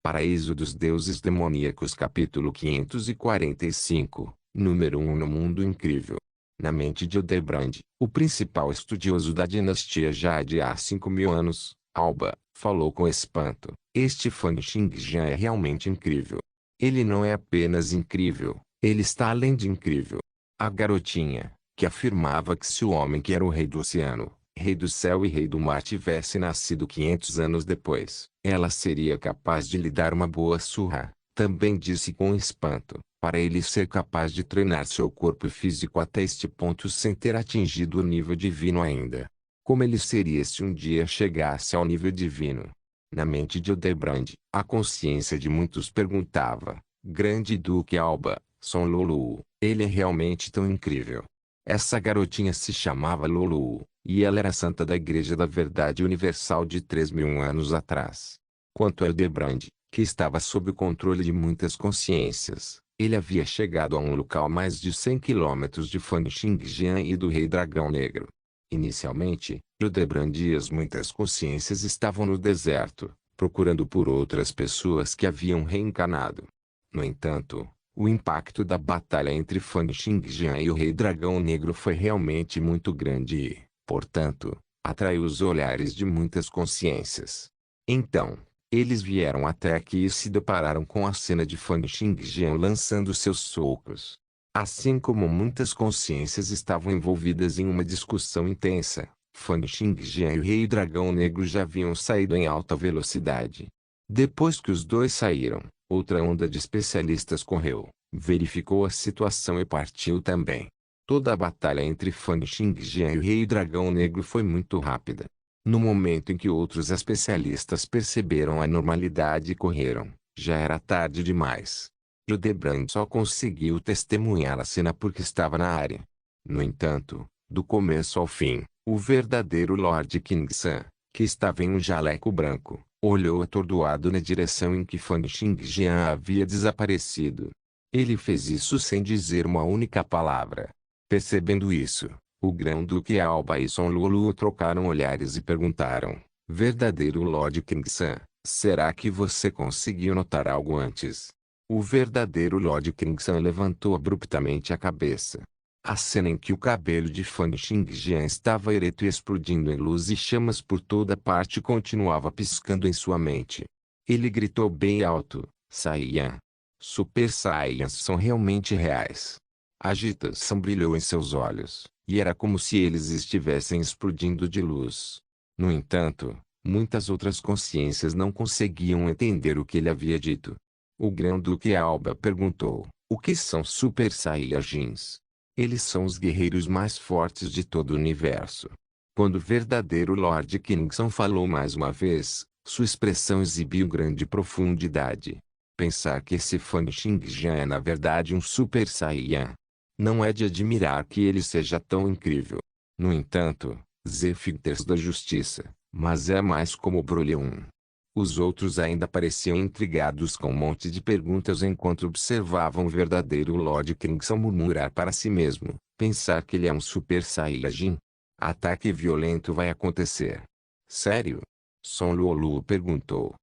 Paraíso dos Deuses Demoníacos capítulo 545, número 1 no Mundo Incrível. Na mente de Hildebrand, o principal estudioso da dinastia Jade há 5.000 anos, Alba, falou com espanto. Este Fan Xingjian é realmente incrível. Ele não é apenas incrível, ele está além de incrível. A garotinha, que afirmava que se o homem que era o rei do oceano, rei do céu e rei do mar tivesse nascido 500 anos depois, ela seria capaz de lhe dar uma boa surra, também disse com espanto, para ele ser capaz de treinar seu corpo físico até este ponto sem ter atingido o nível divino ainda. Como ele seria se um dia chegasse ao nível divino? Na mente de Hildebrand, a consciência de muitos perguntava, Grande Duque Alba, Son Lulu, ele é realmente tão incrível. Essa garotinha se chamava Lulu, e ela era santa da Igreja da Verdade Universal de 3.000 anos atrás. Quanto a Hildebrand, que estava sob o controle de muitas consciências, ele havia chegado a um local a mais de 100 quilômetros de Fan Xingjian e do Rei Dragão Negro. Inicialmente, Hildebrand e as muitas consciências estavam no deserto, procurando por outras pessoas que haviam reencarnado. No entanto, o impacto da batalha entre Fan Xingjian e o Rei Dragão Negro foi realmente muito grande e, portanto, atraiu os olhares de muitas consciências. Então, eles vieram até aqui e se depararam com a cena de Fan Xingjian lançando seus socos. Assim como muitas consciências estavam envolvidas em uma discussão intensa, Fan Xingjian e o Rei Dragão Negro já haviam saído em alta velocidade. Depois que os dois saíram, outra onda de especialistas correu, verificou a situação e partiu também. Toda a batalha entre Fan Xingjian e o Rei Dragão Negro foi muito rápida. No momento em que outros especialistas perceberam a normalidade e correram, já era tarde demais. Hildebrand só conseguiu testemunhar a cena porque estava na área. No entanto, do começo ao fim, o verdadeiro Lord Kingsan, que estava em um jaleco branco, olhou atordoado na direção em que Fan Xingjian havia desaparecido. Ele fez isso sem dizer uma única palavra. Percebendo isso, o Grão-Duque Alba e Son Lulu trocaram olhares e perguntaram, verdadeiro Lord Kingsan, será que você conseguiu notar algo antes? O verdadeiro Lord Kingsan levantou abruptamente a cabeça. A cena em que o cabelo de Fan Xingjian estava ereto e explodindo em luz e chamas por toda parte continuava piscando em sua mente. Ele gritou bem alto, Saiyan. Super Saiyans são realmente reais. A agitação brilhou em seus olhos, e era como se eles estivessem explodindo de luz. No entanto, muitas outras consciências não conseguiam entender o que ele havia dito. O Grão-Duque Alba perguntou, o que são Super Saiyajins? Eles são os guerreiros mais fortes de todo o universo. Quando o verdadeiro Lord Kingsan falou mais uma vez, sua expressão exibiu grande profundidade. Pensar que esse Fan Xingjian é na verdade um Super Saiyan. Não é de admirar que ele seja tão incrível. No entanto, Zephyrs da Justiça, mas é mais como Broly 1. Os outros ainda pareciam intrigados com um monte de perguntas enquanto observavam o verdadeiro Lord Kingsan murmurar para si mesmo, pensar que ele é um Super Saiyajin. Ataque violento vai acontecer. Sério? Son Lulu perguntou.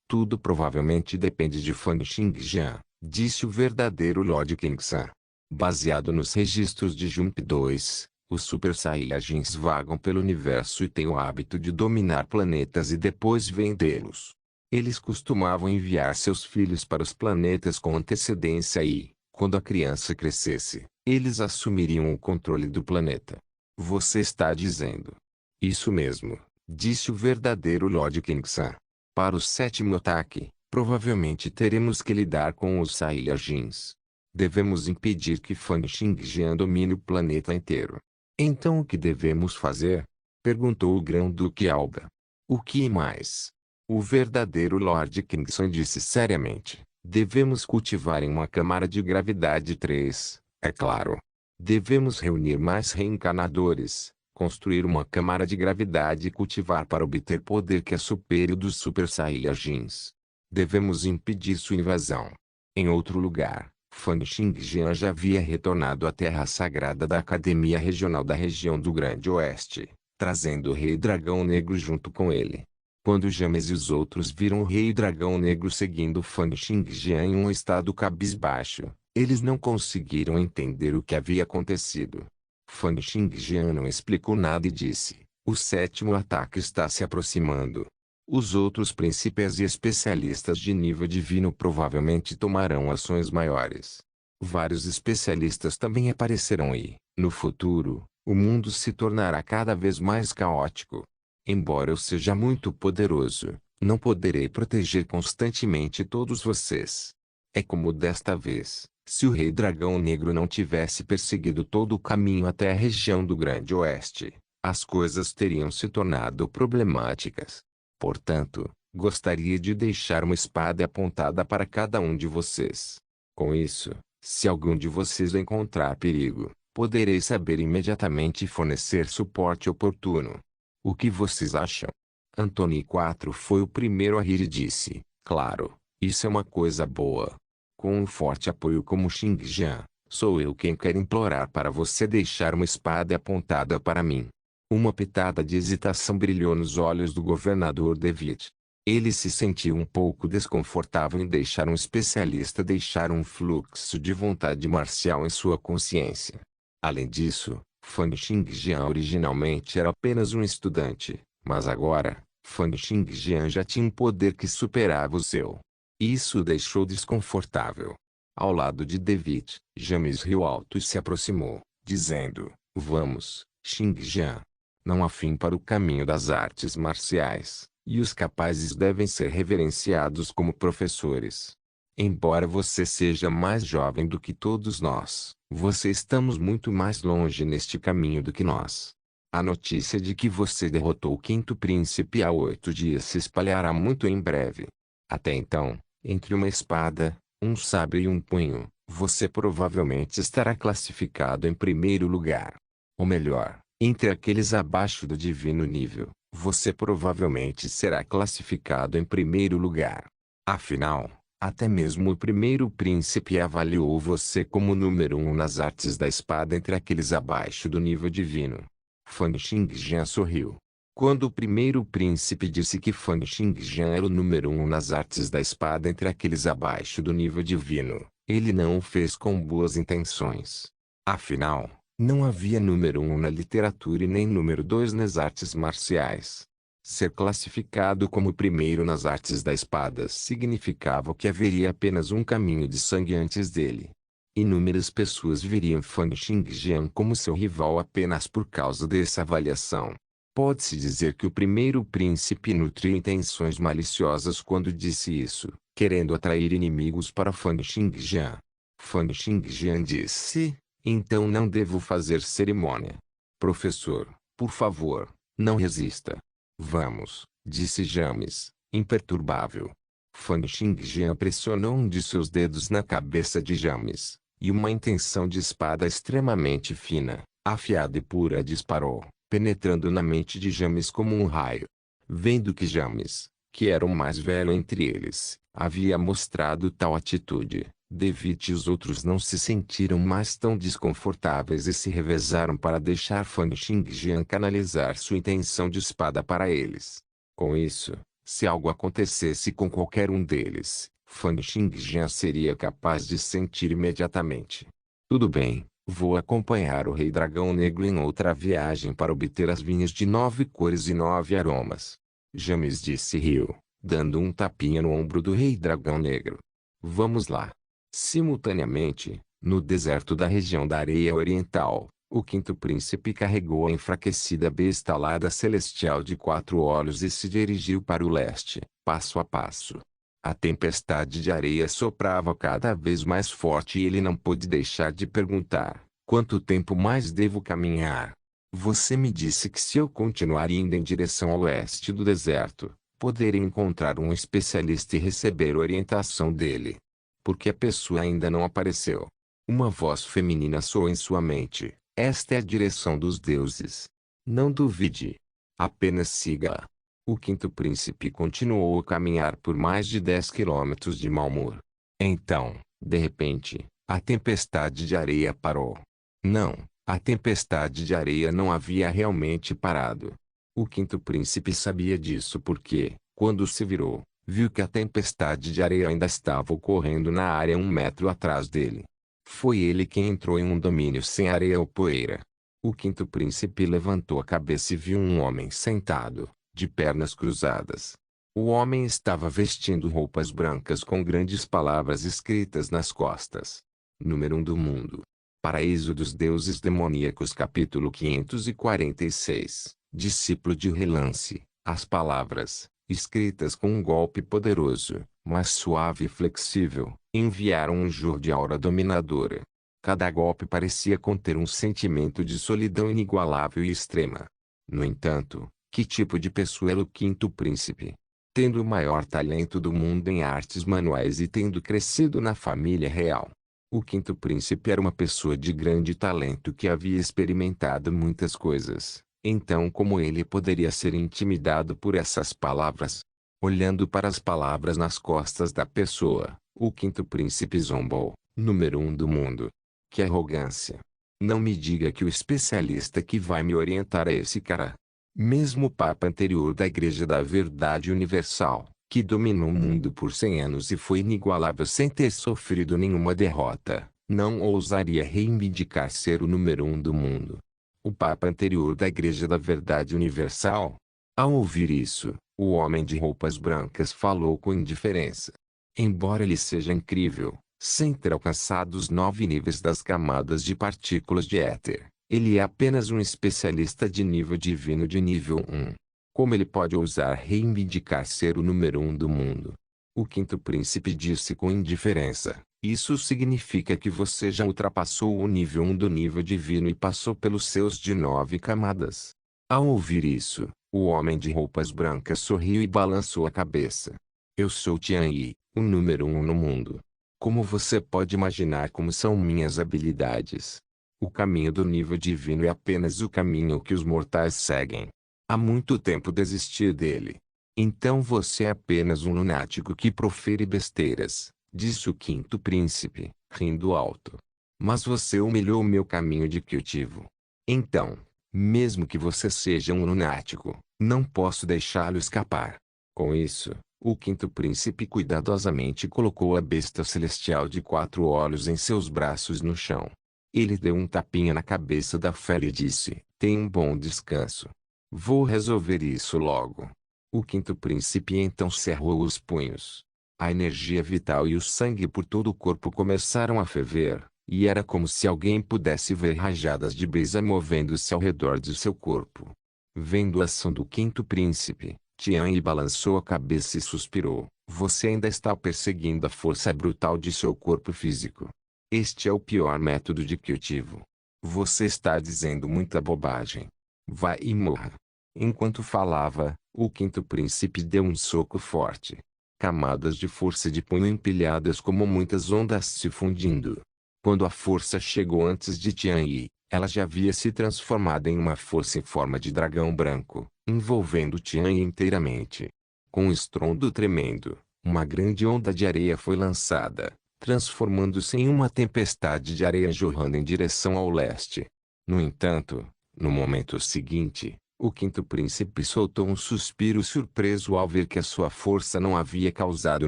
Tudo provavelmente depende de Fan Xingjian, disse o verdadeiro Lord Kingsan. Baseado nos registros de Jump 2, os Super Saiyajins vagam pelo universo e têm o hábito de dominar planetas e depois vendê-los. Eles costumavam enviar seus filhos para os planetas com antecedência e, quando a criança crescesse, eles assumiriam o controle do planeta. Você está dizendo? Isso mesmo, disse o verdadeiro Lord Kingsan. Para o sétimo ataque, provavelmente teremos que lidar com os Saiyajins. Devemos impedir que Fan Xingjian domine o planeta inteiro. Então o que devemos fazer? Perguntou o Grão-Duque Alba. O que mais? O verdadeiro Lord Kingsan disse seriamente. Devemos cultivar em uma câmara de gravidade 3, é claro. Devemos reunir mais reencarnadores, construir uma câmara de gravidade e cultivar para obter poder que é superior dos Super Saiyajins. Devemos impedir sua invasão. Em outro lugar, Fan Xingjian já havia retornado à Terra Sagrada da Academia Regional da região do Grande Oeste, trazendo o Rei Dragão Negro junto com ele. Quando James e os outros viram o Rei Dragão Negro seguindo Fan Xingjian em um estado cabisbaixo, eles não conseguiram entender o que havia acontecido. Fan Xingjian não explicou nada e disse: "O sétimo ataque está se aproximando. Os outros príncipes e especialistas de nível divino provavelmente tomarão ações maiores. Vários especialistas também aparecerão e, no futuro, o mundo se tornará cada vez mais caótico. Embora eu seja muito poderoso, não poderei proteger constantemente todos vocês. É como desta vez, se o Rei Dragão Negro não tivesse perseguido todo o caminho até a região do Grande Oeste, as coisas teriam se tornado problemáticas. Portanto, gostaria de deixar uma espada apontada para cada um de vocês. Com isso, se algum de vocês encontrar perigo, poderei saber imediatamente e fornecer suporte oportuno. O que vocês acham?" Anthony IV foi o primeiro a rir e disse: "Claro, isso é uma coisa boa. Com um forte apoio como Xingjian, sou eu quem quer implorar para você deixar uma espada apontada para mim." Uma pitada de hesitação brilhou nos olhos do governador David. Ele se sentiu um pouco desconfortável em deixar um especialista deixar um fluxo de vontade marcial em sua consciência. Além disso, Fan Xingjian originalmente era apenas um estudante, mas agora, Fan Xingjian já tinha um poder que superava o seu. Isso o deixou desconfortável. Ao lado de David, James riu alto e se aproximou, dizendo: "Vamos, Xingjian. Não há fim para o caminho das artes marciais, e os capazes devem ser reverenciados como professores. Embora você seja mais jovem do que todos nós, você estamos muito mais longe neste caminho do que nós. A notícia de que você derrotou o quinto príncipe há 8 dias se espalhará muito em breve. Até então, entre uma espada, um sabre e um punho, você provavelmente estará classificado em primeiro lugar. Ou melhor, entre aqueles abaixo do divino nível, você provavelmente será classificado em primeiro lugar. Afinal, até mesmo o primeiro príncipe avaliou você como número 1 nas artes da espada entre aqueles abaixo do nível divino." Fan Xingjian sorriu. Quando o primeiro príncipe disse que Fan Xingjian era o número 1 nas artes da espada entre aqueles abaixo do nível divino, ele não o fez com boas intenções. Afinal, não havia número 1 na literatura e nem número 2 nas artes marciais. Ser classificado como primeiro nas artes da espada significava que haveria apenas um caminho de sangue antes dele. Inúmeras pessoas veriam Fan Xingjian como seu rival apenas por causa dessa avaliação. Pode-se dizer que o primeiro príncipe nutriu intenções maliciosas quando disse isso, querendo atrair inimigos para Fan Xingjian. Fan Xingjian disse: "Então não devo fazer cerimônia. Professor, por favor, não resista." "Vamos", disse James, imperturbável. Fan Xingjian pressionou um de seus dedos na cabeça de James, e uma intenção de espada extremamente fina, afiada e pura disparou, penetrando na mente de James como um raio. Vendo que James, que era o mais velho entre eles, havia mostrado tal atitude, David e os outros não se sentiram mais tão desconfortáveis e se revezaram para deixar Fan Xingjian canalizar sua intenção de espada para eles. Com isso, se algo acontecesse com qualquer um deles, Fan Xingjian seria capaz de sentir imediatamente. "Tudo bem, vou acompanhar o Rei Dragão Negro em outra viagem para obter as vinhas de 9 cores e 9 aromas." James disse e riu, dando um tapinha no ombro do Rei Dragão Negro. "Vamos lá." Simultaneamente, no deserto da região da Areia Oriental, o quinto príncipe carregou a enfraquecida besta alada celestial de 4 olhos e se dirigiu para o leste, passo a passo. A tempestade de areia soprava cada vez mais forte e ele não pôde deixar de perguntar: "Quanto tempo mais devo caminhar?" "Você me disse que se eu continuar indo em direção ao oeste do deserto, poderei encontrar um especialista e receber orientação dele. Porque a pessoa ainda não apareceu." Uma voz feminina soou em sua mente: "Esta é a direção dos deuses. Não duvide. Apenas siga-a." O quinto príncipe continuou a caminhar por mais de 10 quilômetros de mau humor. Então, de repente, a tempestade de areia parou. Não, a tempestade de areia não havia realmente parado. O quinto príncipe sabia disso porque, Quando se virou, viu que a tempestade de areia ainda estava ocorrendo na área 1 metro atrás dele. Foi ele quem entrou em um domínio sem areia ou poeira. O quinto príncipe levantou a cabeça e viu um homem sentado, de pernas cruzadas. O homem estava vestindo roupas brancas com grandes palavras escritas nas costas. Número 1 do mundo. Paraíso dos deuses demoníacos, capítulo 546. Discípulo de relance. As palavras, escritas com um golpe poderoso, mas suave e flexível, enviaram um jur de aura dominadora. Cada golpe parecia conter um sentimento de solidão inigualável e extrema. No entanto, que tipo de pessoa era o quinto príncipe? Tendo o maior talento do mundo em artes manuais e tendo crescido na família real, o quinto príncipe era uma pessoa de grande talento que havia experimentado muitas coisas. Então, como ele poderia ser intimidado por essas palavras? Olhando para as palavras nas costas da pessoa, o quinto príncipe zombou. Número 1 do mundo. Que arrogância! Não me diga que o especialista que vai me orientar é esse cara. Mesmo o Papa anterior da Igreja da Verdade Universal, que dominou o mundo por 100 anos e foi inigualável sem ter sofrido nenhuma derrota, não ousaria reivindicar ser o número 1 do mundo. O Papa anterior da Igreja da Verdade Universal? Ao ouvir isso, o homem de roupas brancas falou com indiferença. Embora ele seja incrível, sem ter alcançado os 9 níveis das camadas de partículas de éter, ele é apenas um especialista de nível divino de nível 1. Como ele pode ousar reivindicar ser o número 1 do mundo? O quinto príncipe disse com indiferença. Isso significa que você já ultrapassou o nível 1 do nível divino e passou pelos seus de 9 camadas. Ao ouvir isso, o homem de roupas brancas sorriu e balançou a cabeça. Eu sou Tian Yi, o número 1 no mundo. Como você pode imaginar como são minhas habilidades? O caminho do nível divino é apenas o caminho que os mortais seguem. Há muito tempo desisti dele. Então você é apenas um lunático que profere besteiras, disse o quinto príncipe, rindo alto. Mas você humilhou o meu caminho de cultivo. Então, mesmo que você seja um lunático, não posso deixá-lo escapar. Com isso, o quinto príncipe cuidadosamente colocou a besta celestial de 4 olhos em seus braços no chão. Ele deu um tapinha na cabeça da fera e disse: tenha um bom descanso. Vou resolver isso logo. O quinto príncipe então cerrou os punhos. A energia vital e o sangue por todo o corpo começaram a ferver, e era como se alguém pudesse ver rajadas de brisa movendo-se ao redor de seu corpo. Vendo a ação do quinto príncipe, Tian Yi balançou a cabeça e suspirou. Você ainda está perseguindo a força brutal de seu corpo físico. Este é o pior método de cultivo. Você está dizendo muita bobagem. Vá e morra. Enquanto falava, o quinto príncipe deu um soco forte. Camadas de força de punho empilhadas como muitas ondas se fundindo. Quando a força chegou antes de Tian Yi, ela já havia se transformado em uma força em forma de dragão branco, envolvendo Tian Yi inteiramente. Com um estrondo tremendo, uma grande onda de areia foi lançada, transformando-se em uma tempestade de areia jorrando em direção ao leste. No entanto, no momento seguinte, o quinto príncipe soltou um suspiro surpreso ao ver que a sua força não havia causado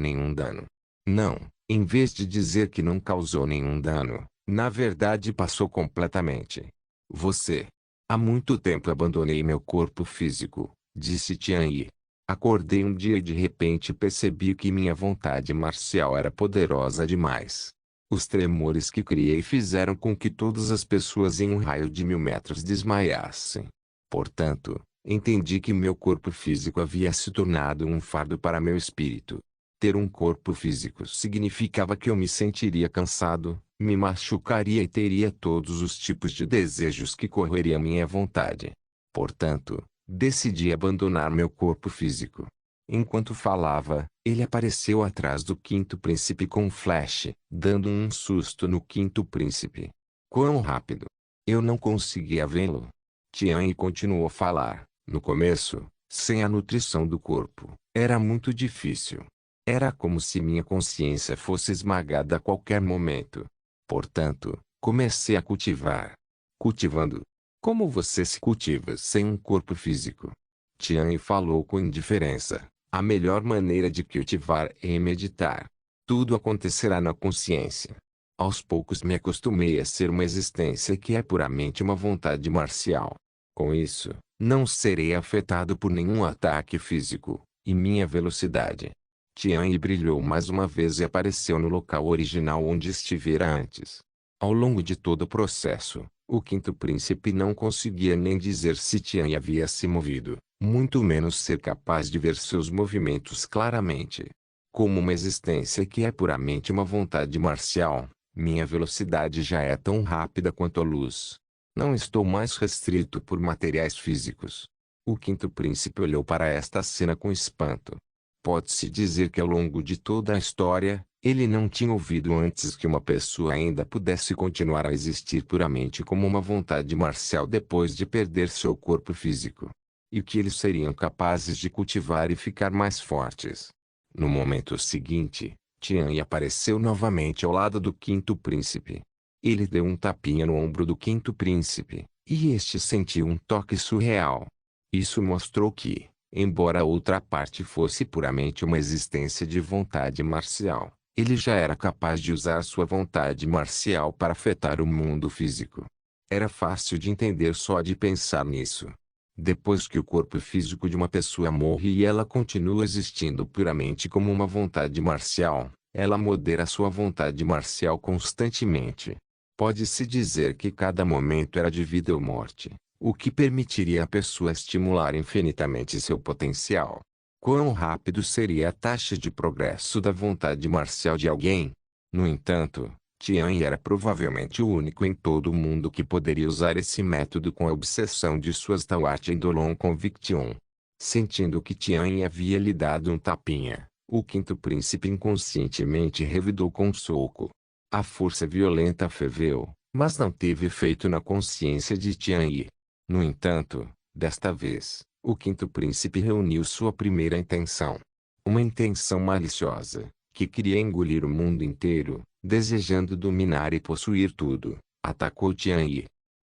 nenhum dano. Não, em vez de dizer que não causou nenhum dano, na verdade passou completamente. Você. Há muito tempo abandonei meu corpo físico, disse Tian Yi. Acordei um dia e de repente percebi que minha vontade marcial era poderosa demais. Os tremores que criei fizeram com que todas as pessoas em um raio de 1000 metros desmaiassem. Portanto, entendi que meu corpo físico havia se tornado um fardo para meu espírito. Ter um corpo físico significava que eu me sentiria cansado, me machucaria e teria todos os tipos de desejos que correria minha vontade. Portanto, decidi abandonar meu corpo físico. Enquanto falava, ele apareceu atrás do quinto príncipe com um flash, dando um susto no quinto príncipe. Quão rápido! Eu não conseguia vê-lo. Tian Yi continuou a falar. No começo, sem a nutrição do corpo, era muito difícil. Era como se minha consciência fosse esmagada a qualquer momento. Portanto, comecei a cultivar. Cultivando. Como você se cultiva sem um corpo físico? Tian Yi falou com indiferença. A melhor maneira de cultivar é meditar. Tudo acontecerá na consciência. Aos poucos me acostumei a ser uma existência que é puramente uma vontade marcial. Com isso, não serei afetado por nenhum ataque físico, e minha velocidade. Tian brilhou mais uma vez e apareceu no local original onde estivera antes. Ao longo de todo o processo, o quinto príncipe não conseguia nem dizer se Tian havia se movido, muito menos ser capaz de ver seus movimentos claramente. Como uma existência que é puramente uma vontade marcial, minha velocidade já é tão rápida quanto a luz. Não estou mais restrito por materiais físicos. O quinto príncipe olhou para esta cena com espanto. Pode-se dizer que ao longo de toda a história, ele não tinha ouvido antes que uma pessoa ainda pudesse continuar a existir puramente como uma vontade marcial depois de perder seu corpo físico. E que eles seriam capazes de cultivar e ficar mais fortes. No momento seguinte, Tian apareceu novamente ao lado do quinto príncipe. Ele deu um tapinha no ombro do quinto príncipe, e este sentiu um toque surreal. Isso mostrou que, embora a outra parte fosse puramente uma existência de vontade marcial, ele já era capaz de usar sua vontade marcial para afetar o mundo físico. Era fácil de entender só de pensar nisso. Depois que o corpo físico de uma pessoa morre e ela continua existindo puramente como uma vontade marcial, ela modera sua vontade marcial constantemente. Pode-se dizer que cada momento era de vida ou morte, o que permitiria à pessoa estimular infinitamente seu potencial. Quão rápido seria a taxa de progresso da vontade marcial de alguém? No entanto, Tian era provavelmente o único em todo o mundo que poderia usar esse método com a obsessão de suas Tawat Eidolon Conviction. Sentindo que Tian havia lhe dado um tapinha, o quinto príncipe inconscientemente revidou com um soco. A força violenta ferveu, mas não teve efeito na consciência de Tian. No entanto, desta vez, o quinto príncipe reuniu sua primeira intenção. Uma intenção maliciosa, que queria engolir o mundo inteiro, desejando dominar e possuir tudo, atacou Tian.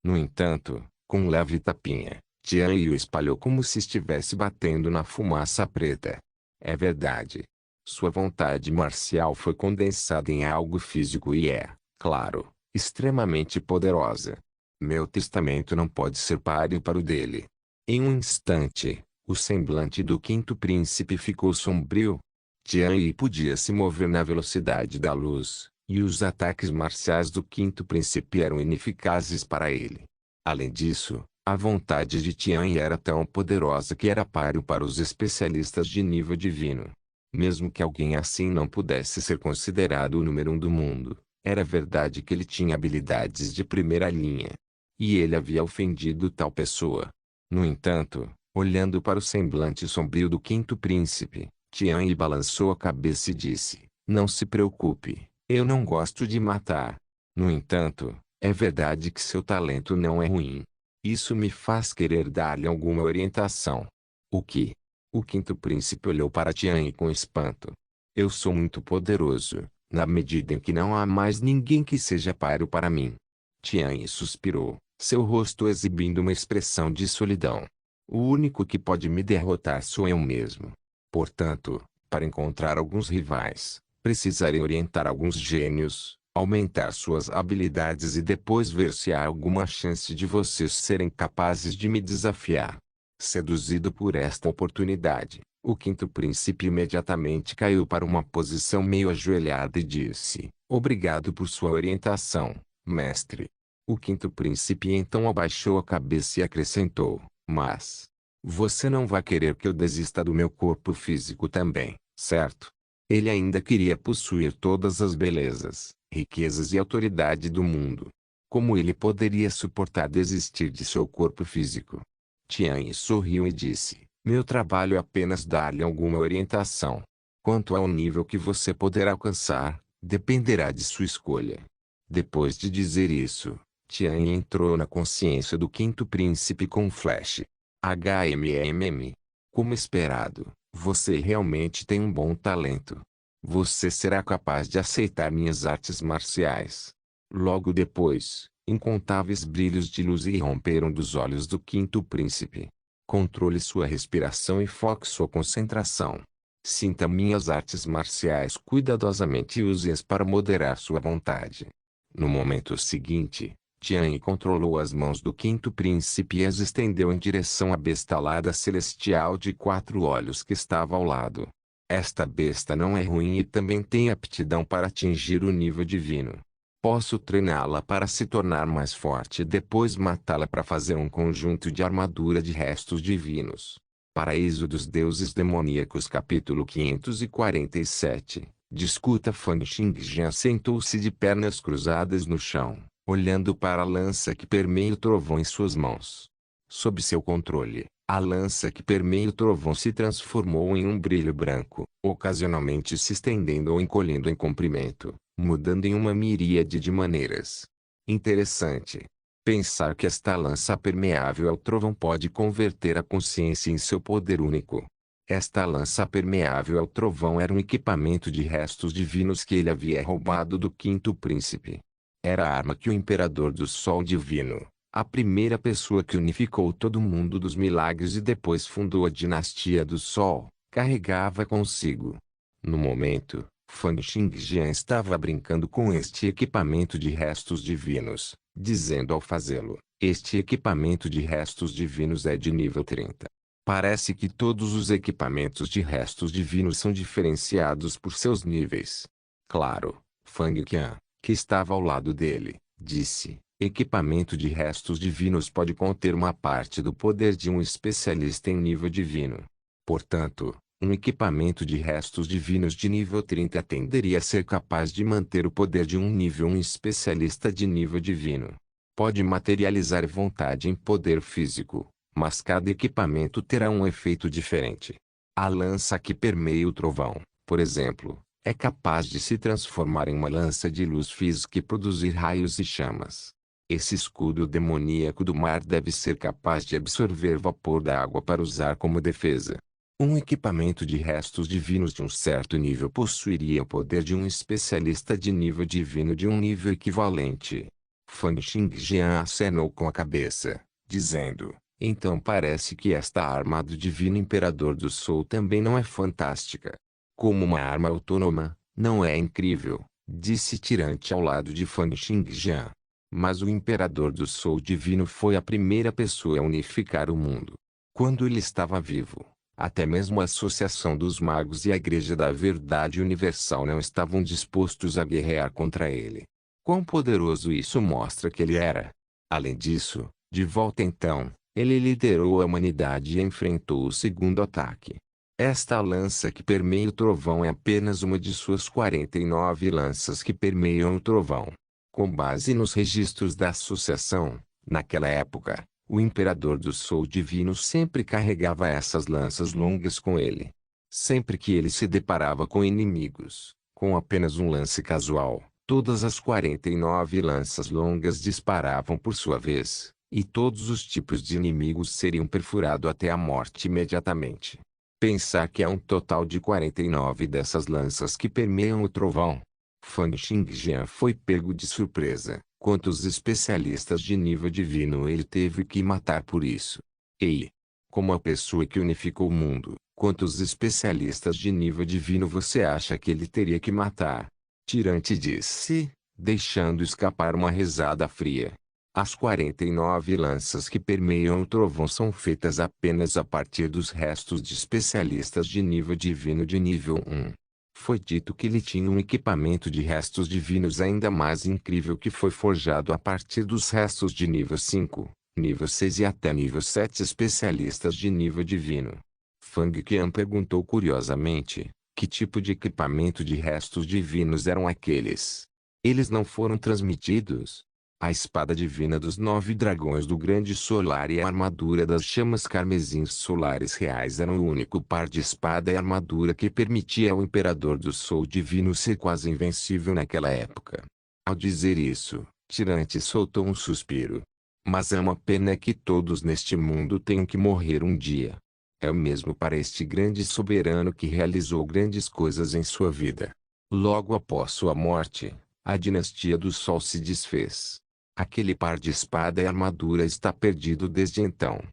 No entanto, com um leve tapinha, Tian o espalhou como se estivesse batendo na fumaça preta. É verdade. Sua vontade marcial foi condensada em algo físico e é, claro, extremamente poderosa. Meu testamento não pode ser páreo para o dele. Em um instante, o semblante do quinto príncipe ficou sombrio. Tian podia se mover na velocidade da luz, e os ataques marciais do quinto príncipe eram ineficazes para ele. Além disso, a vontade de Tian era tão poderosa que era páreo para os especialistas de nível divino. Mesmo que alguém assim não pudesse ser considerado o número 1 do mundo, era verdade que ele tinha habilidades de primeira linha. E ele havia ofendido tal pessoa. No entanto, olhando para o semblante sombrio do quinto príncipe, Tian balançou a cabeça e disse: "Não se preocupe, eu não gosto de matar. No entanto, é verdade que seu talento não é ruim. Isso me faz querer dar-lhe alguma orientação." "O que?" O quinto príncipe olhou para Tian com espanto. "Eu sou muito poderoso, na medida em que não há mais ninguém que seja páreo para mim." Tian suspirou, seu rosto exibindo uma expressão de solidão. "O único que pode me derrotar sou eu mesmo. Portanto, para encontrar alguns rivais, precisarei orientar alguns gênios, aumentar suas habilidades e depois ver se há alguma chance de vocês serem capazes de me desafiar." Seduzido por esta oportunidade, o quinto príncipe imediatamente caiu para uma posição meio ajoelhada e disse: "Obrigado por sua orientação, mestre." O quinto príncipe então abaixou a cabeça e acrescentou: "Mas você não vai querer que eu desista do meu corpo físico também, certo?" Ele ainda queria possuir todas as belezas, riquezas e autoridade do mundo. Como ele poderia suportar desistir de seu corpo físico? Tian sorriu e disse: "Meu trabalho é apenas dar-lhe alguma orientação. Quanto ao nível que você poderá alcançar, dependerá de sua escolha." Depois de dizer isso, Tian entrou na consciência do quinto príncipe com um flash. HMMM. "Como esperado, você realmente tem um bom talento. Você será capaz de aceitar minhas artes marciais." Logo depois, incontáveis brilhos de luz irromperam dos olhos do quinto príncipe. Controle sua respiração e foque sua concentração. Sinta minhas artes marciais cuidadosamente e use-as para moderar sua vontade. No momento seguinte, Tian controlou as mãos do quinto príncipe e as estendeu em direção à besta alada celestial de 4 olhos que estava ao lado. Esta besta não é ruim e também tem aptidão para atingir o nível divino. Posso treiná-la para se tornar mais forte e depois matá-la para fazer um conjunto de armadura de restos divinos. Paraíso dos Deuses Demoníacos capítulo 547. Discuta. Fang Xingjian sentou-se de pernas cruzadas no chão, olhando para a lança que permeia o trovão em suas mãos. Sob seu controle, a lança que permeia o trovão se transformou em um brilho branco, ocasionalmente se estendendo ou encolhendo em comprimento, mudando em uma miríade de maneiras. Interessante. Pensar que esta lança permeável ao trovão pode converter a consciência em seu poder único. Esta lança permeável ao trovão era um equipamento de restos divinos que ele havia roubado do quinto príncipe. Era a arma que o Imperador do Sol Divino, a primeira pessoa que unificou todo o mundo dos milagres e depois fundou a dinastia do Sol, carregava consigo. No momento, Fang Xingjian estava brincando com este equipamento de restos divinos, dizendo ao fazê-lo: este equipamento de restos divinos é de nível 30. Parece que todos os equipamentos de restos divinos são diferenciados por seus níveis. Claro, Fang Qian, que estava ao lado dele, disse: equipamento de restos divinos pode conter uma parte do poder de um especialista em nível divino. Portanto, um equipamento de restos divinos de nível 30 tenderia a ser capaz de manter o poder de um nível 1 especialista de nível divino. Pode materializar vontade em poder físico, mas cada equipamento terá um efeito diferente. A lança que permeia o trovão, por exemplo, é capaz de se transformar em uma lança de luz física e produzir raios e chamas. Esse escudo demoníaco do mar deve ser capaz de absorver vapor da água para usar como defesa. Um equipamento de restos divinos de um certo nível possuiria o poder de um especialista de nível divino de um nível equivalente. Fang Xingjian acenou com a cabeça, dizendo: então parece que esta arma do Divino Imperador do Sol também não é fantástica. Como uma arma autônoma, não é incrível, disse Tirante ao lado de Fang Xingjian. Mas o Imperador do Sol Divino foi a primeira pessoa a unificar o mundo. Quando ele estava vivo, até mesmo a Associação dos Magos e a Igreja da Verdade Universal não estavam dispostos a guerrear contra ele. Quão poderoso isso mostra que ele era! Além disso, de volta então, ele liderou a humanidade e enfrentou o segundo ataque. Esta lança que permeia o trovão é apenas uma de suas 49 lanças que permeiam o trovão. Com base nos registros da associação, naquela época, o Imperador do Sol Divino sempre carregava essas lanças longas com ele. Sempre que ele se deparava com inimigos, com apenas um lance casual, todas as 49 lanças longas disparavam por sua vez, e todos os tipos de inimigos seriam perfurados até a morte imediatamente. Pensar que há um total de 49 dessas lanças que permeiam o trovão. Fang Xingjian foi pego de surpresa. Quantos especialistas de nível divino ele teve que matar por isso? Ei! Como a pessoa que unificou o mundo, quantos especialistas de nível divino você acha que ele teria que matar? Tirante disse, deixando escapar uma risada fria. As 49 lanças que permeiam o trovão são feitas apenas a partir dos restos de especialistas de nível divino de nível 1. Foi dito que ele tinha um equipamento de restos divinos ainda mais incrível que foi forjado a partir dos restos de nível 5, nível 6 e até nível 7 especialistas de nível divino. Fang Qian perguntou curiosamente, que tipo de equipamento de restos divinos eram aqueles? Eles não foram transmitidos? A espada divina dos 9 dragões do grande solar e a armadura das chamas carmesins solares reais eram o único par de espada e armadura que permitia ao Imperador do Sol Divino ser quase invencível naquela época. Ao dizer isso, Tirante soltou um suspiro. Mas é uma pena que todos neste mundo tenham que morrer um dia. É o mesmo para este grande soberano que realizou grandes coisas em sua vida. Logo após sua morte, a dinastia do Sol se desfez. Aquele par de espada e armadura está perdido desde então.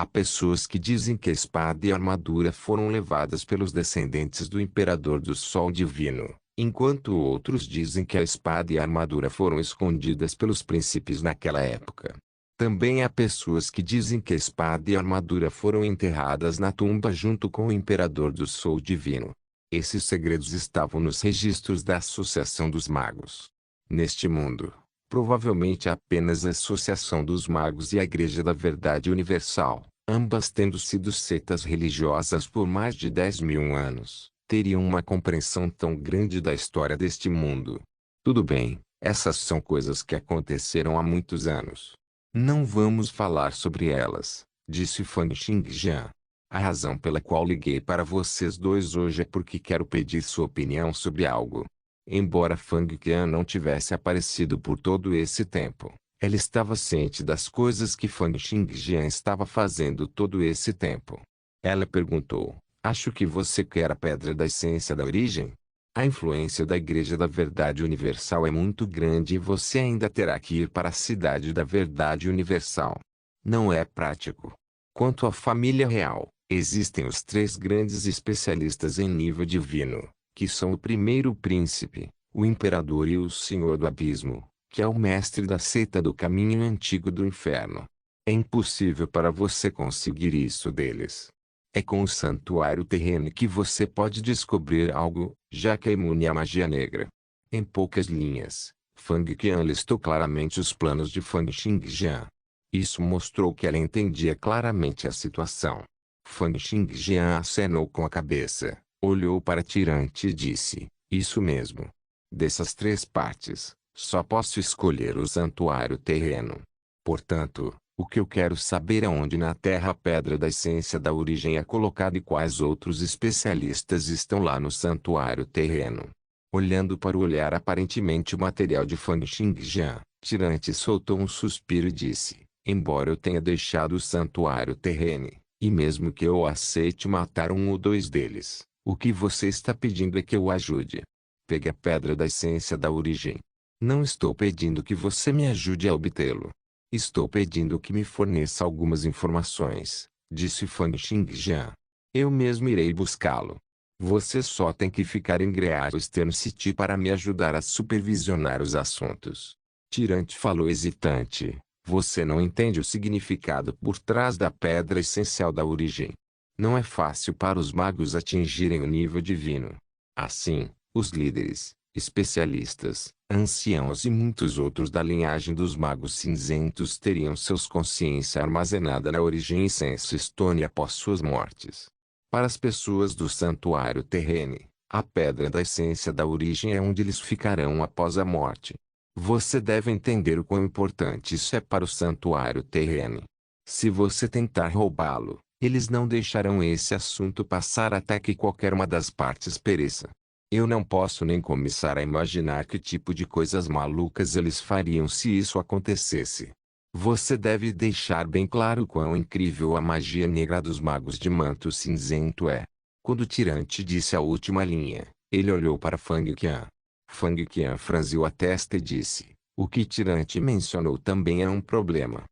Há pessoas que dizem que a espada e a armadura foram levadas pelos descendentes do Imperador do Sol Divino, enquanto outros dizem que a espada e a armadura foram escondidas pelos príncipes naquela época. Também há pessoas que dizem que a espada e a armadura foram enterradas na tumba junto com o Imperador do Sol Divino. Esses segredos estavam nos registros da Associação dos Magos. Neste mundo, provavelmente apenas a Associação dos Magos e a Igreja da Verdade Universal, ambas tendo sido seitas religiosas por mais de 10.000 anos, teriam uma compreensão tão grande da história deste mundo. Tudo bem, essas são coisas que aconteceram há muitos anos. Não vamos falar sobre elas, disse Fang Xingjian. A razão pela qual liguei para vocês dois hoje é porque quero pedir sua opinião sobre algo. Embora Fang Qian não tivesse aparecido por todo esse tempo, ela estava ciente das coisas que Fang Xingjian estava fazendo todo esse tempo. Ela perguntou: acho que você quer a pedra da essência da origem? A influência da Igreja da Verdade Universal é muito grande e você ainda terá que ir para a Cidade da Verdade Universal. Não é prático. Quanto à família real, existem os 3 grandes especialistas em nível divino, que são o primeiro príncipe, o imperador e o senhor do abismo, que é o mestre da seita do caminho antigo do inferno. É impossível para você conseguir isso deles. É com o santuário terreno que você pode descobrir algo, já que é imune à magia negra. Em poucas linhas, Fang Qian listou claramente os planos de Fang Xingjian. Isso mostrou que ela entendia claramente a situação. Fang Xingjian acenou com a cabeça, olhou para Tirante e disse: isso mesmo. Dessas 3 partes, só posso escolher o santuário terreno. Portanto, o que eu quero saber é onde na Terra a pedra da essência da origem é colocada e quais outros especialistas estão lá no santuário terreno. Olhando para o olhar aparentemente material de Fang Xingjian, Tirante soltou um suspiro e disse: embora eu tenha deixado o santuário terreno, e mesmo que eu aceite matar 1 ou 2 deles, o que você está pedindo é que eu ajude. Pegue a pedra da essência da origem. Não estou pedindo que você me ajude a obtê-lo. Estou pedindo que me forneça algumas informações, disse Fang Xingjian. Eu mesmo irei buscá-lo. Você só tem que ficar em Great Eastern City para me ajudar a supervisionar os assuntos. Tirante falou hesitante. Você não entende o significado por trás da pedra essencial da origem. Não é fácil para os magos atingirem o nível divino. Assim, os líderes, especialistas, anciãos e muitos outros da linhagem dos magos cinzentos teriam seus consciência armazenada na origem Essence Stone após suas mortes. Para as pessoas do santuário terreno, a pedra da essência da origem é onde eles ficarão após a morte. Você deve entender o quão importante isso é para o santuário terreno. Se você tentar roubá-lo, eles não deixarão esse assunto passar até que qualquer uma das partes pereça. Eu não posso nem começar a imaginar que tipo de coisas malucas eles fariam se isso acontecesse. Você deve deixar bem claro quão incrível a magia negra dos magos de manto cinzento é. Quando o Tirante disse a última linha, ele olhou para Fang Qian. Fang Qian franziu a testa e disse: o que Tirante mencionou também é um problema.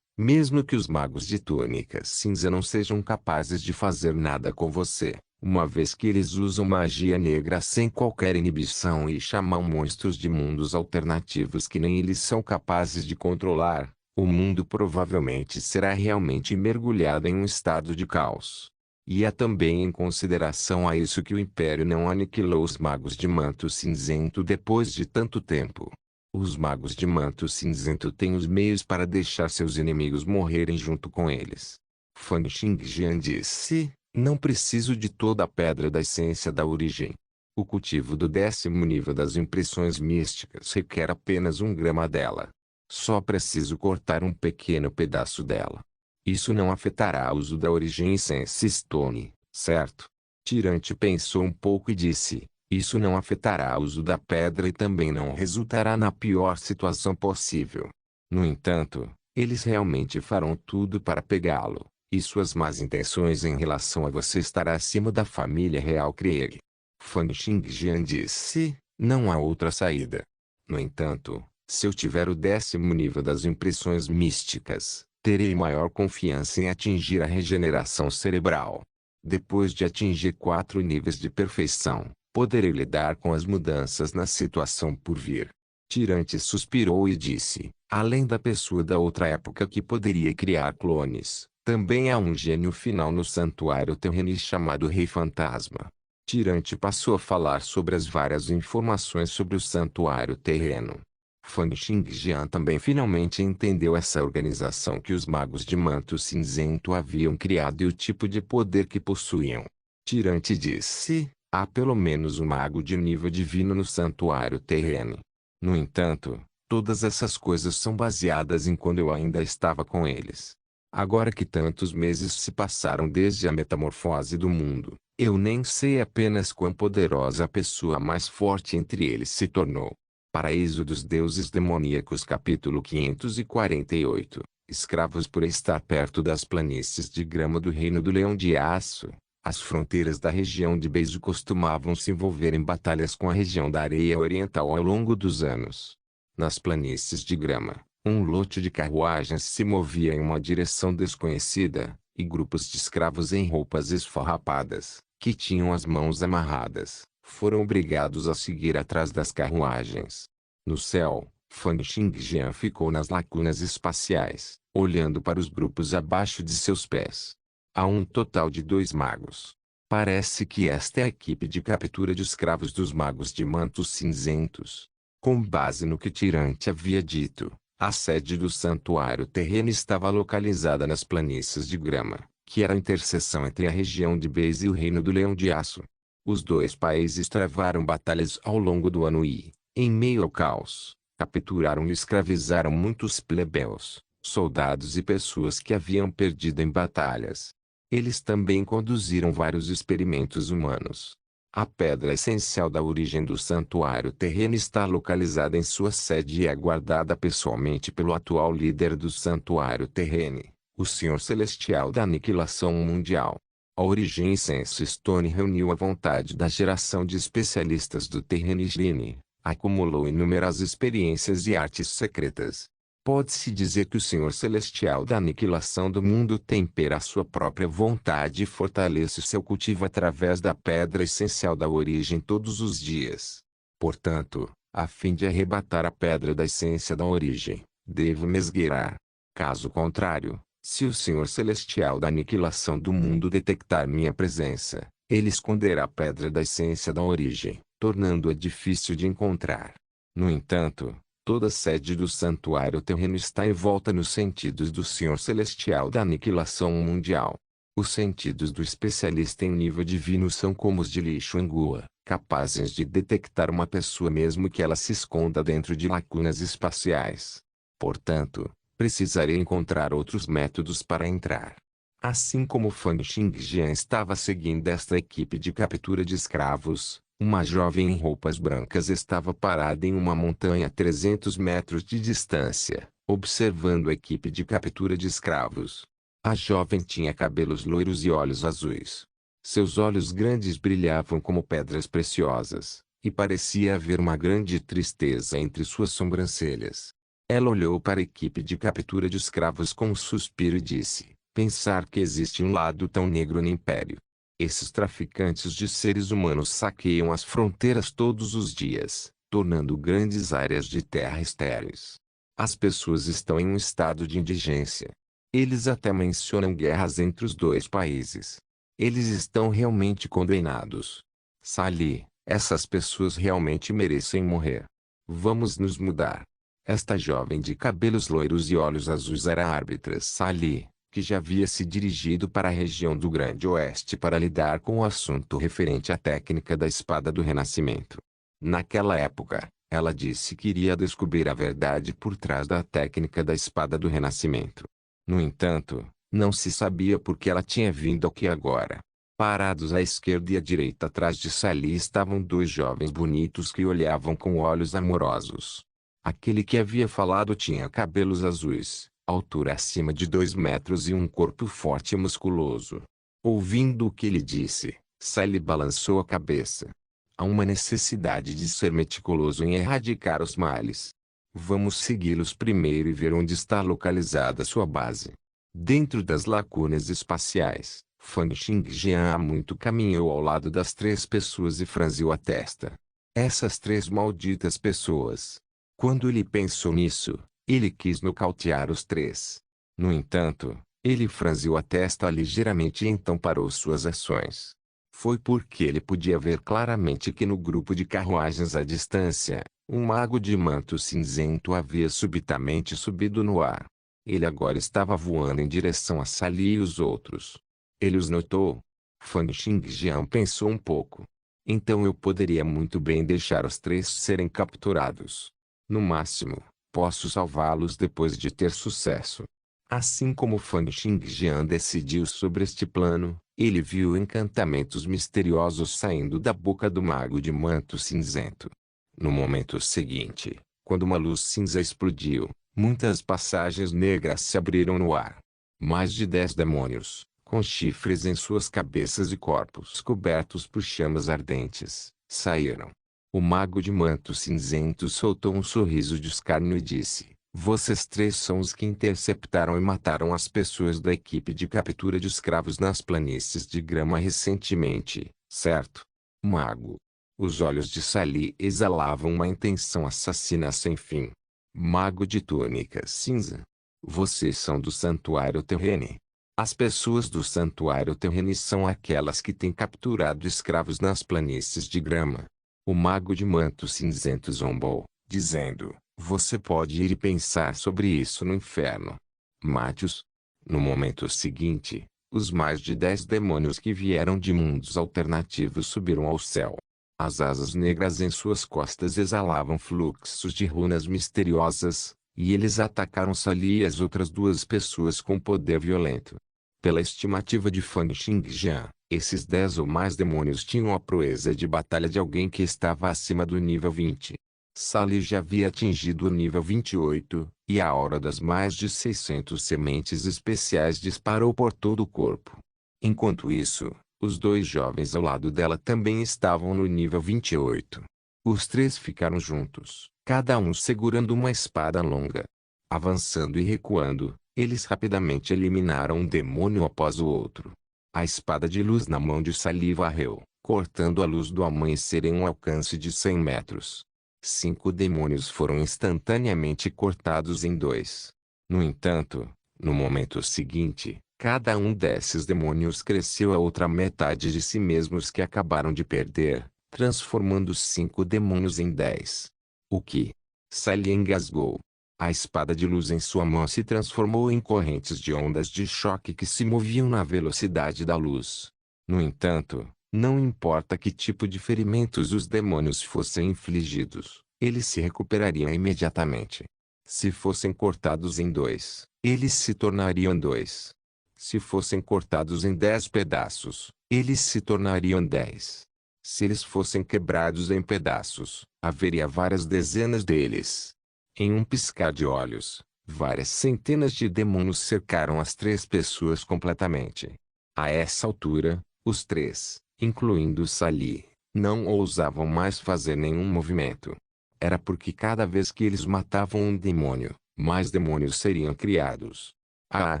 Mesmo que os magos de túnica cinza não sejam capazes de fazer nada com você, uma vez que eles usam magia negra sem qualquer inibição e chamam monstros de mundos alternativos que nem eles são capazes de controlar, o mundo provavelmente será realmente mergulhado em um estado de caos. E é também em consideração a isso que o Império não aniquilou os magos de manto cinzento depois de tanto tempo. Os magos de manto cinzento têm os meios para deixar seus inimigos morrerem junto com eles. Fang Xingjian disse: não preciso de toda a pedra da essência da origem. O cultivo do 10º nível das impressões místicas requer apenas 1 grama dela. Só preciso cortar um pequeno pedaço dela. Isso não afetará o uso da origem Essence Stone, certo? Tirante pensou um pouco e disse: isso não afetará o uso da pedra e também não resultará na pior situação possível. No entanto, eles realmente farão tudo para pegá-lo, e suas más intenções em relação a você estarão acima da família real Krieg. Fang Xingjian disse: não há outra saída. No entanto, se eu tiver o 10º nível das impressões místicas, Terei maior confiança em atingir a regeneração cerebral. Depois de atingir 4 níveis de perfeição, poderei lidar com as mudanças na situação por vir. Tirantes suspirou e disse, além da pessoa da outra época que poderia criar clones, também há um gênio final no santuário terreno chamado Rei Fantasma. Tirante passou a falar sobre as várias informações sobre o santuário terreno. Fan Xingjian também finalmente entendeu essa organização que os magos de manto cinzento haviam criado e o tipo de poder que possuíam. Tirante disse, há pelo menos um mago de nível divino no santuário terreno. No entanto, todas essas coisas são baseadas em quando eu ainda estava com eles. Agora que tantos meses se passaram desde a metamorfose do mundo, eu nem sei apenas quão poderosa a pessoa mais forte entre eles se tornou. Paraíso dos Deuses Demoníacos capítulo 548 Escravos por estar perto das planícies de grama do reino do Leão de Aço, as fronteiras da região de Beijo costumavam se envolver em batalhas com a região da areia oriental ao longo dos anos. Nas planícies de grama, um lote de carruagens se movia em uma direção desconhecida, e grupos de escravos em roupas esfarrapadas, que tinham as mãos amarradas, foram obrigados a seguir atrás das carruagens. No céu, Fan Xingjian ficou nas lacunas espaciais, olhando para os grupos abaixo de seus pés. Há um total de 2 magos. Parece que esta é a equipe de captura de escravos dos magos de mantos cinzentos. Com base no que Tirante havia dito, a sede do santuário terreno estava localizada nas planícies de grama, que era a interseção entre a região de Beijo e o reino do Leão de Aço. Os 2 países travaram batalhas ao longo do ano e, em meio ao caos, capturaram e escravizaram muitos plebeus, soldados e pessoas que haviam perdido em batalhas. Eles também conduziram vários experimentos humanos. A pedra essencial da origem do santuário terreno está localizada em sua sede e é guardada pessoalmente pelo atual líder do santuário terreno, o Senhor Celestial da Aniquilação Mundial. A origem Sense Stone reuniu a vontade da geração de especialistas do terreno Higiene, acumulou inúmeras experiências e artes secretas. Pode-se dizer que o Senhor Celestial da Aniquilação do Mundo tempera sua própria vontade e fortalece seu cultivo através da pedra essencial da origem todos os dias. Portanto, a fim de arrebatar a pedra da essência da origem, devo me esgueirar. Caso contrário, se o Senhor Celestial da Aniquilação do Mundo detectar minha presença, ele esconderá a pedra da essência da origem, tornando-a difícil de encontrar. No entanto, toda a sede do santuário terreno está envolta nos sentidos do Senhor Celestial da Aniquilação Mundial. Os sentidos do especialista em nível divino são como os de Li Xuangua, capazes de detectar uma pessoa mesmo que ela se esconda dentro de lacunas espaciais. Portanto, precisarei encontrar outros métodos para entrar. Assim como Fan Xingjian estava seguindo esta equipe de captura de escravos, uma jovem em roupas brancas estava parada em uma montanha a 300 metros de distância, observando a equipe de captura de escravos. A jovem tinha cabelos loiros e olhos azuis. Seus olhos grandes brilhavam como pedras preciosas, e parecia haver uma grande tristeza entre suas sobrancelhas. Ela olhou para a equipe de captura de escravos com um suspiro e disse, pensar que existe um lado tão negro no Império. Esses traficantes de seres humanos saqueiam as fronteiras todos os dias, tornando grandes áreas de terra estéreis. As pessoas estão em um estado de indigência. Eles até mencionam guerras entre os 2 países. Eles estão realmente condenados. Sali, essas pessoas realmente merecem morrer. Vamos nos mudar. Esta jovem de cabelos loiros e olhos azuis era a árbitra Sali, que já havia se dirigido para a região do Grande Oeste para lidar com o assunto referente à técnica da espada do Renascimento. Naquela época, ela disse que iria descobrir a verdade por trás da técnica da espada do Renascimento. No entanto, não se sabia por que ela tinha vindo aqui agora. Parados à esquerda e à direita atrás de Sally estavam 2 jovens bonitos que olhavam com olhos amorosos. Aquele que havia falado tinha cabelos azuis, altura acima de 2 metros e um corpo forte e musculoso. Ouvindo o que ele disse, Sally balançou a cabeça. Há uma necessidade de ser meticuloso em erradicar os males. Vamos segui-los primeiro e ver onde está localizada sua base. Dentro das lacunas espaciais, Fan Xingjian há muito caminhou ao lado das três pessoas e franziu a testa. Essas três malditas pessoas. Quando ele pensou nisso, ele quis nocautear os três. No entanto, ele franziu a testa ligeiramente e então parou suas ações. Foi porque ele podia ver claramente que no grupo de carruagens à distância, um mago de manto cinzento havia subitamente subido no ar. Ele agora estava voando em direção a Sally e os outros. Ele os notou. Fan Xingjian pensou um pouco. Então eu poderia muito bem deixar os três serem capturados. No máximo, posso salvá-los depois de ter sucesso. Assim como Fan Xingjian decidiu sobre este plano, ele viu encantamentos misteriosos saindo da boca do mago de manto cinzento. No momento seguinte, quando uma luz cinza explodiu, muitas passagens negras se abriram no ar. Mais de 10 demônios, com chifres em suas cabeças e corpos cobertos por chamas ardentes, saíram. O mago de manto cinzento soltou um sorriso de escárnio e disse: "Vocês três são os que interceptaram e mataram as pessoas da equipe de captura de escravos nas planícies de grama recentemente, certo?" Mago. Os olhos de Sally exalavam uma intenção assassina sem fim. Mago de túnica cinza. Vocês são do Santuário Terrene. As pessoas do Santuário Terrene são aquelas que têm capturado escravos nas planícies de grama. O mago de manto cinzento zombou, dizendo: "Você pode ir e pensar sobre isso no inferno. Mate-os." No momento seguinte, os mais de 10 demônios que vieram de mundos alternativos subiram ao céu. As asas negras em suas costas exalavam fluxos de runas misteriosas, e eles atacaram Sally e as outras duas pessoas com poder violento. Pela estimativa de Fan Xingjian, esses 10 ou mais demônios tinham a proeza de batalha de alguém que estava acima do nível 20. Sally já havia atingido o nível 28, e a aura das mais de 600 sementes especiais disparou por todo o corpo. Enquanto isso, os dois jovens ao lado dela também estavam no nível 28. Os três ficaram juntos, cada um segurando uma espada longa. Avançando e recuando, eles rapidamente eliminaram um demônio após o outro. A espada de luz na mão de Sally varreu, cortando a luz do amanhecer em um alcance de 100 metros. 5 demônios foram instantaneamente cortados em 2. No entanto, no momento seguinte, cada um desses demônios cresceu a outra metade de si mesmos que acabaram de perder, transformando os 5 demônios em 10. O que? Sally engasgou. A espada de luz em sua mão se transformou em correntes de ondas de choque que se moviam na velocidade da luz. No entanto, não importa que tipo de ferimentos os demônios fossem infligidos, eles se recuperariam imediatamente. Se fossem cortados em 2, eles se tornariam 2. Se fossem cortados em 10 pedaços, eles se tornariam 10. Se eles fossem quebrados em pedaços, haveria várias dezenas deles. Em um piscar de olhos, várias centenas de demônios cercaram as três pessoas completamente. A essa altura, os três, incluindo Sally, não ousavam mais fazer nenhum movimento. Era porque cada vez que eles matavam um demônio, mais demônios seriam criados. Ah,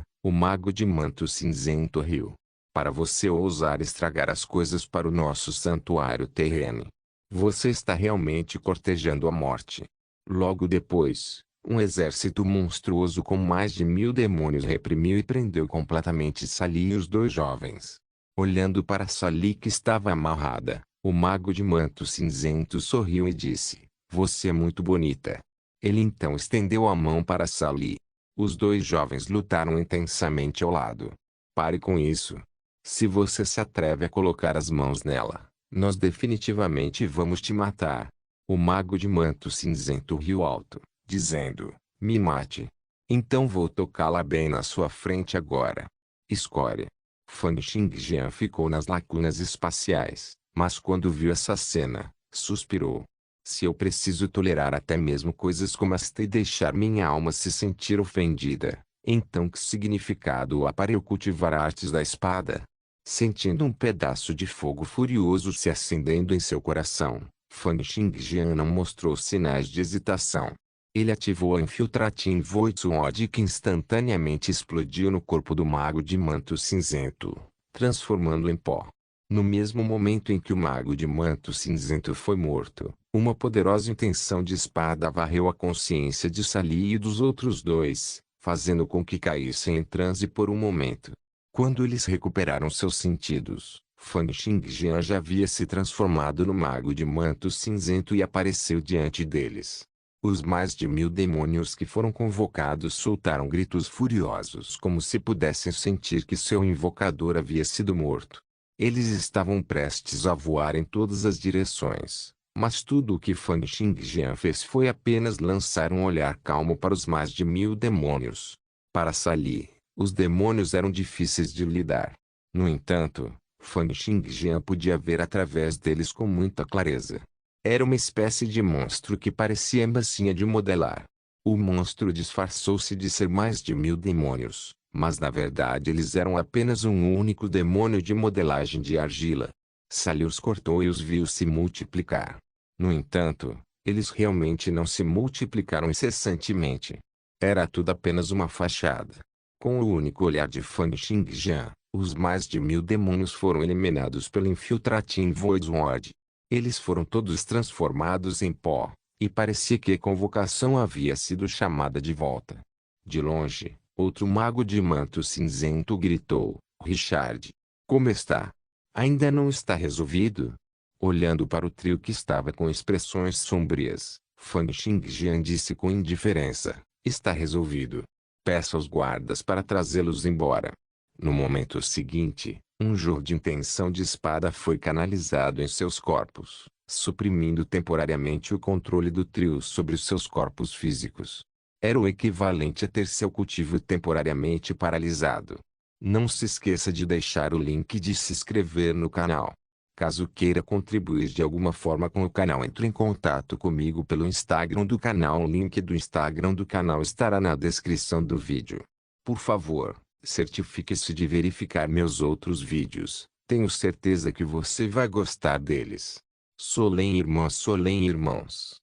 o mago de manto cinzento riu. Para você ousar estragar as coisas para o nosso santuário terreno. Você está realmente cortejando a morte. Logo depois, um exército monstruoso com mais de 1000 demônios reprimiu e prendeu completamente Sally e os dois jovens. Olhando para Sally que estava amarrada, o mago de manto cinzento sorriu e disse: "Você é muito bonita." Ele então estendeu a mão para Sally. Os dois jovens lutaram intensamente ao lado. "Pare com isso. Se você se atreve a colocar as mãos nela, nós definitivamente vamos te matar." O mago de manto cinzento riu alto, dizendo: "Me mate. Então vou tocá-la bem na sua frente agora." Escória. Fan Xingjian ficou nas lacunas espaciais, mas quando viu essa cena, suspirou. Se eu preciso tolerar até mesmo coisas como esta e deixar minha alma se sentir ofendida, então que significado há para eu cultivar artes da espada? Sentindo um pedaço de fogo furioso se acendendo em seu coração, Fan Xingjian não mostrou sinais de hesitação. Ele ativou a Infiltrating Void Sword que instantaneamente explodiu no corpo do mago de manto cinzento, transformando-o em pó. No mesmo momento em que o mago de manto cinzento foi morto, uma poderosa intenção de espada varreu a consciência de Sally e dos outros dois, fazendo com que caíssem em transe por um momento. Quando eles recuperaram seus sentidos, Fan Xingjian já havia se transformado no mago de manto cinzento e apareceu diante deles. Os mais de 1000 demônios que foram convocados soltaram gritos furiosos como se pudessem sentir que seu invocador havia sido morto. Eles estavam prestes a voar em todas as direções, mas tudo o que Fan Xingjian fez foi apenas lançar um olhar calmo para os mais de 1000 demônios. Para Sally, os demônios eram difíceis de lidar. No entanto, Fan Xingjian podia ver através deles com muita clareza. Era uma espécie de monstro que parecia massinha de modelar. O monstro disfarçou-se de ser mais de 1000 demônios, mas na verdade eles eram apenas um único demônio de modelagem de argila. Sally os cortou e os viu se multiplicar. No entanto, eles realmente não se multiplicaram incessantemente. Era tudo apenas uma fachada. Com o único olhar de Fan Xingjian, os mais de 1000 demônios foram eliminados pelo Infiltrating Void Sword. Eles foram todos transformados em pó, e parecia que a convocação havia sido chamada de volta. De longe, outro mago de manto cinzento gritou: Richard, como está? Ainda não está resolvido? Olhando para o trio que estava com expressões sombrias, Fan Xingjian disse com indiferença: está resolvido. Peça aos guardas para trazê-los embora. No momento seguinte, um jorro de intenção de espada foi canalizado em seus corpos, suprimindo temporariamente o controle do trio sobre os seus corpos físicos. Era o equivalente a ter seu cultivo temporariamente paralisado. Não se esqueça de deixar o link e de se inscrever no canal. Caso queira contribuir de alguma forma com o canal, entre em contato comigo pelo Instagram do canal. O link do Instagram do canal estará na descrição do vídeo. Por favor, certifique-se de verificar meus outros vídeos. Tenho certeza que você vai gostar deles. Solem irmãs, Solem irmãos.